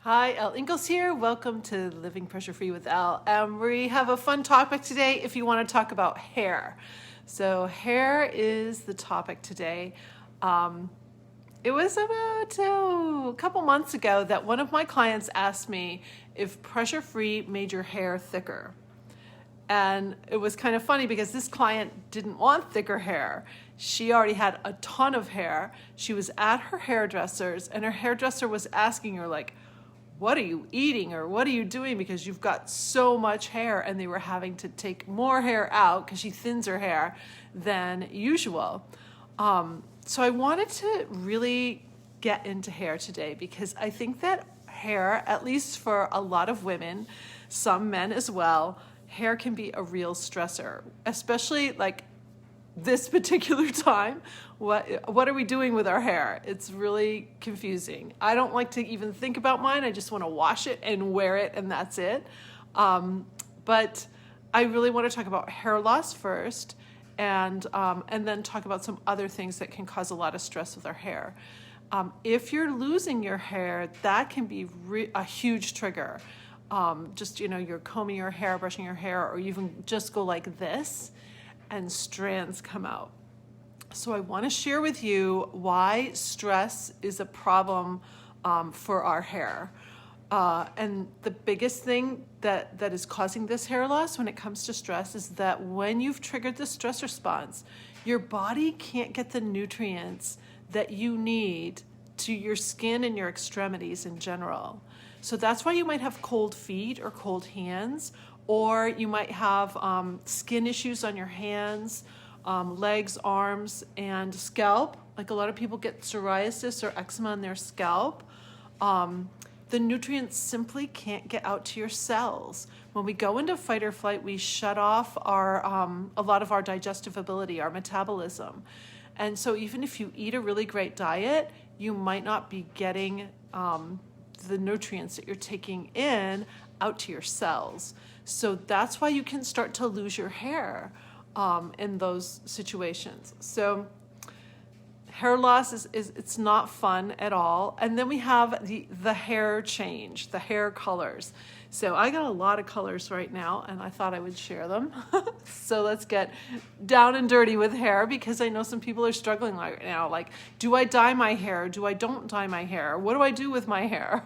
Hi, Elle Ingalls here. Welcome to Living Pressure Free with Elle. We have a fun topic today if you want to talk about hair. So hair is the topic today. It was about a couple months ago that one of my clients asked me if pressure free made your hair thicker. And it was kind of funny because this client didn't want thicker hair. She already had a ton of hair. She was at her hairdresser's and her hairdresser was asking her like, what are you eating or what are you doing because you've got so much hair, and they were having to take more hair out because she thins her hair than usual. So I wanted to really get into hair today because I think that hair, at least for a lot of women, some men as well, hair can be a real stressor, especially like this particular time. What are we doing with our hair? It's really confusing. I don't like to even think about mine. I just want to wash it and wear it, and that's it. But I really want to talk about hair loss first, and then talk about some other things that can cause a lot of stress with our hair. If you're losing your hair, that can be a huge trigger. You're combing your hair, brushing your hair, or even just go like this, and strands come out. So I want to share with you why stress is a problem for our hair. And the biggest thing that is causing this hair loss when it comes to stress is that when you've triggered the stress response, your body can't get the nutrients that you need to your skin and your extremities in general. So that's why you might have cold feet or cold hands, or you might have skin issues on your hands, legs, arms, and scalp. Like a lot of people get psoriasis or eczema on their scalp. The nutrients simply can't get out to your cells. When we go into fight or flight, we shut off a lot of our digestive ability, our metabolism. And so even if you eat a really great diet, you might not be getting the nutrients that you're taking in out to your cells. So that's why you can start to lose your hair in those situations. So hair loss is it's not fun at all. And then we have the hair change, the hair colors. So I got a lot of colors right now, and I thought I would share them. So let's get down and dirty with hair, because I know some people are struggling right now. Like, do I dye my hair? Do I don't dye my hair? What do I do with my hair?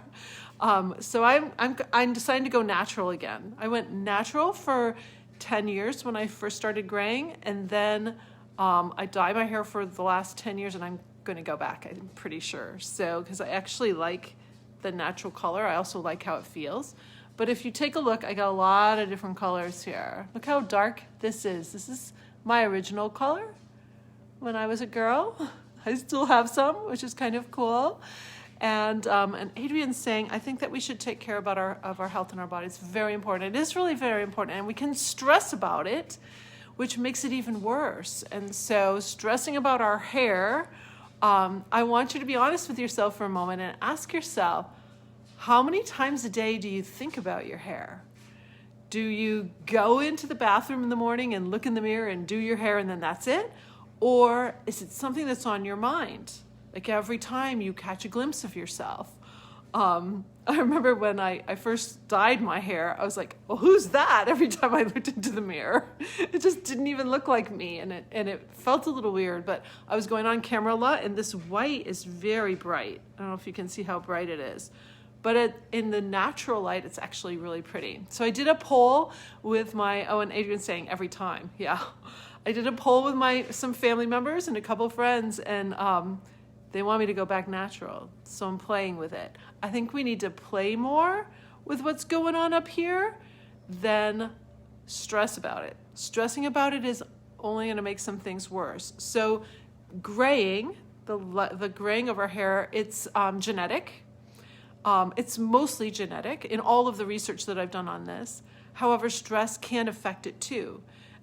So I'm deciding to go natural again. I went natural for 10 years when I first started graying, and then I dyed my hair for the last 10 years, and I'm going to go back, I'm pretty sure. So, because I actually like the natural color. I also like how it feels. But if you take a look, I got a lot of different colors here. Look how dark this is. This is my original color when I was a girl. I still have some, which is kind of cool. And Adrian's saying, I think that we should take care of our health and our body. It's very important. It is really very important. And we can stress about it, which makes it even worse. And so stressing about our hair, I want you to be honest with yourself for a moment and ask yourself, how many times a day do you think about your hair? Do you go into the bathroom in the morning and look in the mirror and do your hair and then that's it? Or is it something that's on your mind? Like every time you catch a glimpse of yourself. I remember when I first dyed my hair, I was like, well, who's that? Every time I looked into the mirror, it just didn't even look like me. And it felt a little weird, but I was going on camera a lot, and this white is very bright. I don't know if you can see how bright it is. But in the natural light, it's actually really pretty. So I did a poll with and Adrian's saying every time, yeah. I did a poll with some family members and a couple friends, and they want me to go back natural. So I'm playing with it. I think we need to play more with what's going on up here than stress about it. Stressing about it is only going to make some things worse. So graying, the graying of our hair, it's genetic. It's mostly genetic in all of the research that I've done on this. However, stress can affect it too.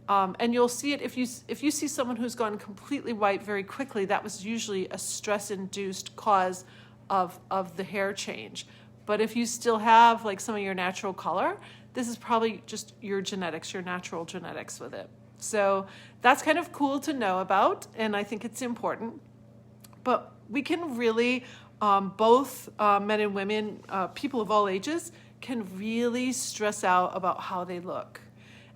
And you'll see it if you see someone who's gone completely white very quickly, that was usually a stress-induced cause of the hair change. But if you still have like some of your natural color, this is probably just your genetics, your natural genetics with it. So that's kind of cool to know about, and I think it's important. But we can really both men and women, people of all ages, can really stress out about how they look.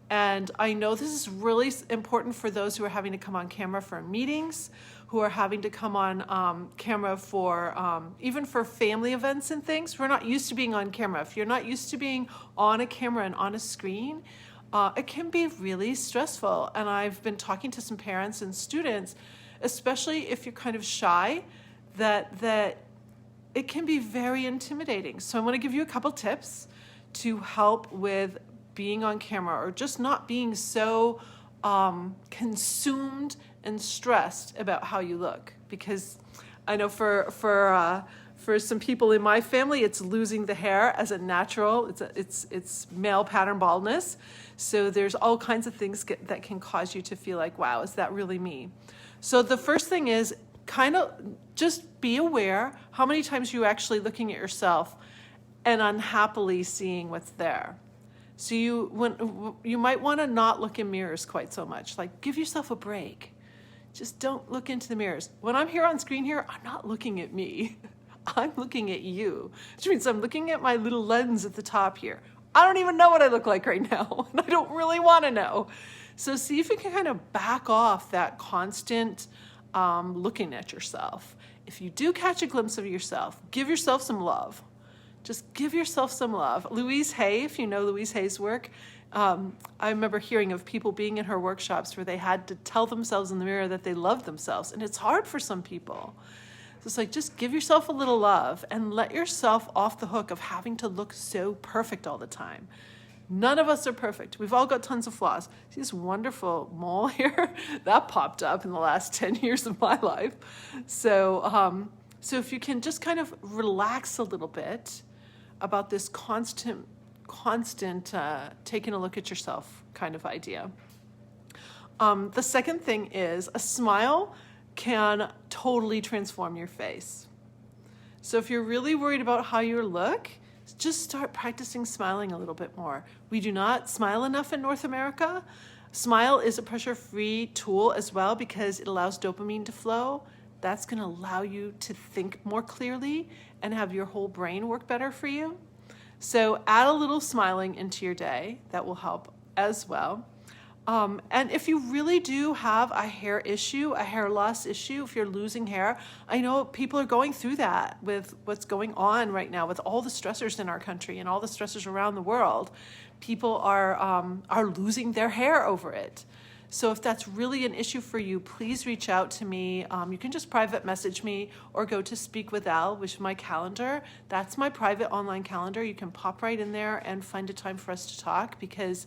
And I know this is really important for those who are having to come on camera for meetings, who are having to come on camera for even for family events and things. We're not used to being on camera. If you're not used to being on a camera and on a screen, it can be really stressful. And I've been talking to some parents and students, especially if you're kind of shy, that it can be very intimidating. So I'm going to give you a couple tips to help with being on camera, or just not being so consumed and stressed about how you look. Because I know for some people in my family, it's losing the hair as a natural. It's male pattern baldness. So there's all kinds of things that can cause you to feel like, wow, is that really me? So the first thing is kind of just be aware how many times you're actually looking at yourself and unhappily seeing what's there. So you might want to not look in mirrors quite so much. Like, give yourself a break. Just don't look into the mirrors. When I'm here on screen here, I'm not looking at me. I'm looking at you, which means I'm looking at my little lens at the top here. I don't even know what I look like right now, and I don't really want to know. So see if you can kind of back off that constant looking at yourself. If you do catch a glimpse of yourself, give yourself some love. Just give yourself some love. Louise Hay, if you know Louise Hay's work, I remember hearing of people being in her workshops where they had to tell themselves in the mirror that they loved themselves. And it's hard for some people. So it's like, just give yourself a little love and let yourself off the hook of having to look so perfect all the time. None of us are perfect. We've all got tons of flaws. See this wonderful mole here? That popped up in the last 10 years of my life. So if you can just kind of relax a little bit about this constant taking a look at yourself kind of idea. The second thing is a smile can totally transform your face. So if you're really worried about how you look, just start practicing smiling a little bit more. We do not smile enough in North America. Smile is a pressure-free tool as well because it allows dopamine to flow. That's going to allow you to think more clearly and have your whole brain work better for you. So add a little smiling into your day. That will help as well. And if you really do have a hair issue, a hair loss issue, if you're losing hair, I know people are going through that with what's going on right now with all the stressors in our country and all the stressors around the world. People are losing their hair over it. So if that's really an issue for you, please reach out to me. You can just private message me or go to Speak with Elle, which is my calendar. That's my private online calendar. You can pop right in there and find a time for us to talk because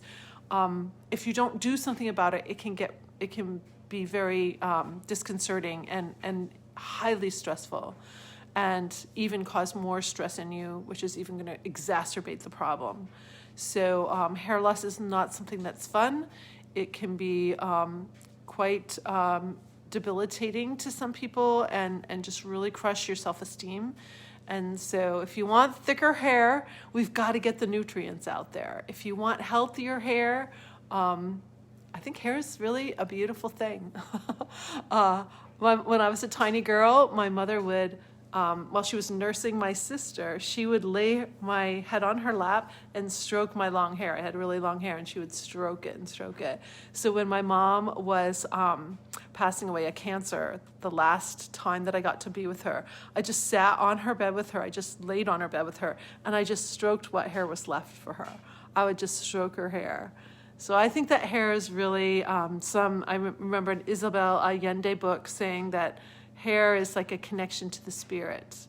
if you don't do something about it, it can be very disconcerting and highly stressful and even cause more stress in you, which is even going to exacerbate the problem. So hair loss is not something that's fun. It can be quite debilitating to some people and just really crush your self-esteem. And so if you want thicker hair, we've got to get the nutrients out there. If you want healthier hair, I think hair is really a beautiful thing. When I was a tiny girl, my mother would, while she was nursing my sister, she would lay my head on her lap and stroke my long hair. I had really long hair, and she would stroke it and stroke it. So when my mom was passing away of cancer, the last time that I got to be with her, I just sat on her bed with her. I just laid on her bed with her, and I just stroked what hair was left for her. I would just stroke her hair. So I think that hair is really I remember an Isabel Allende book saying that hair is like a connection to the spirit.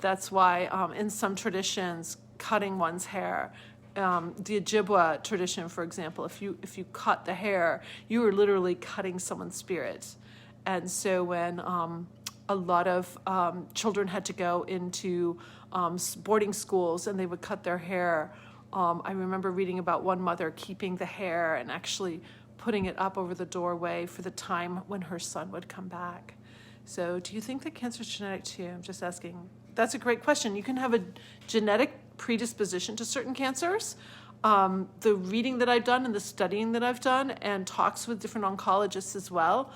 That's why in some traditions, cutting one's hair, the Ojibwa tradition, for example, if you cut the hair, you are literally cutting someone's spirit. And so when a lot of children had to go into boarding schools and they would cut their hair, I remember reading about one mother keeping the hair and actually putting it up over the doorway for the time when her son would come back. So do you think that cancer is genetic too? I'm just asking. That's a great question. You can have a genetic predisposition to certain cancers. The reading that I've done and the studying that I've done and talks with different oncologists as well,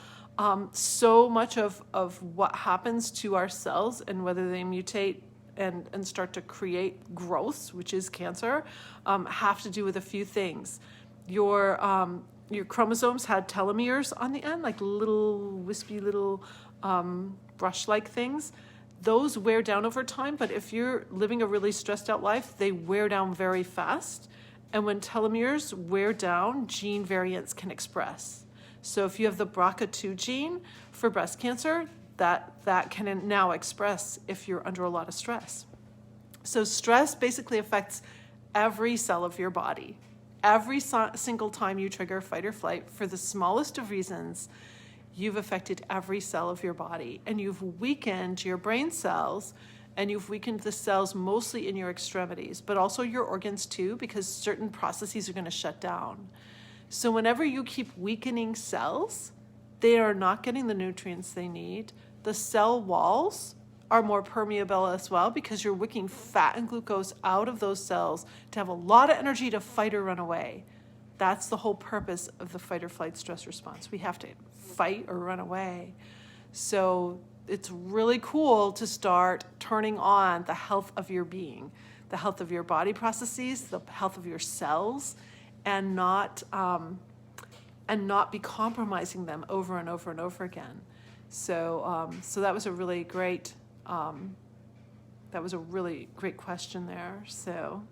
So much of what happens to our cells and whether they mutate and start to create growths, which is cancer, have to do with a few things. Your chromosomes had telomeres on the end, like little wispy little brush-like things. Those wear down over time, but if you're living a really stressed out life, they wear down very fast. And when telomeres wear down, gene variants can express. So if you have the BRCA2 gene for breast cancer, that can now express if you're under a lot of stress. So stress basically affects every cell of your body. Every single time you trigger fight or flight, for the smallest of reasons, you've affected every cell of your body. And you've weakened your brain cells, and you've weakened the cells mostly in your extremities, but also your organs too, because certain processes are going to shut down. So whenever you keep weakening cells, they are not getting the nutrients they need. The cell walls are more permeable as well because you're wicking fat and glucose out of those cells to have a lot of energy to fight or run away. That's the whole purpose of the fight or flight stress response. We have to fight or run away. So it's really cool to start turning on the health of your being, the health of your body processes, the health of your cells, and not be compromising them over and over and over again. So that was a really great question there. So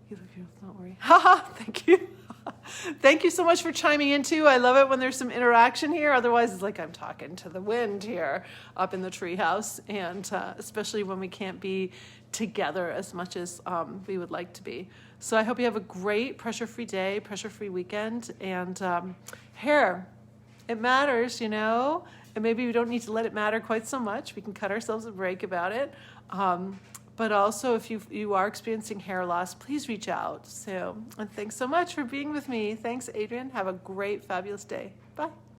you look beautiful, don't worry. Thank you. Thank you so much for chiming in too. I love it when there's some interaction here. Otherwise, it's like I'm talking to the wind here up in the treehouse, and especially when we can't be together as much as we would like to be. So I hope you have a great pressure-free day, pressure-free weekend, and hair. It matters, and maybe we don't need to let it matter quite so much. We can cut ourselves a break about it. But also, if you are experiencing hair loss, please reach out. So, and thanks so much for being with me. Thanks, Adrian. Have a great, fabulous day. Bye.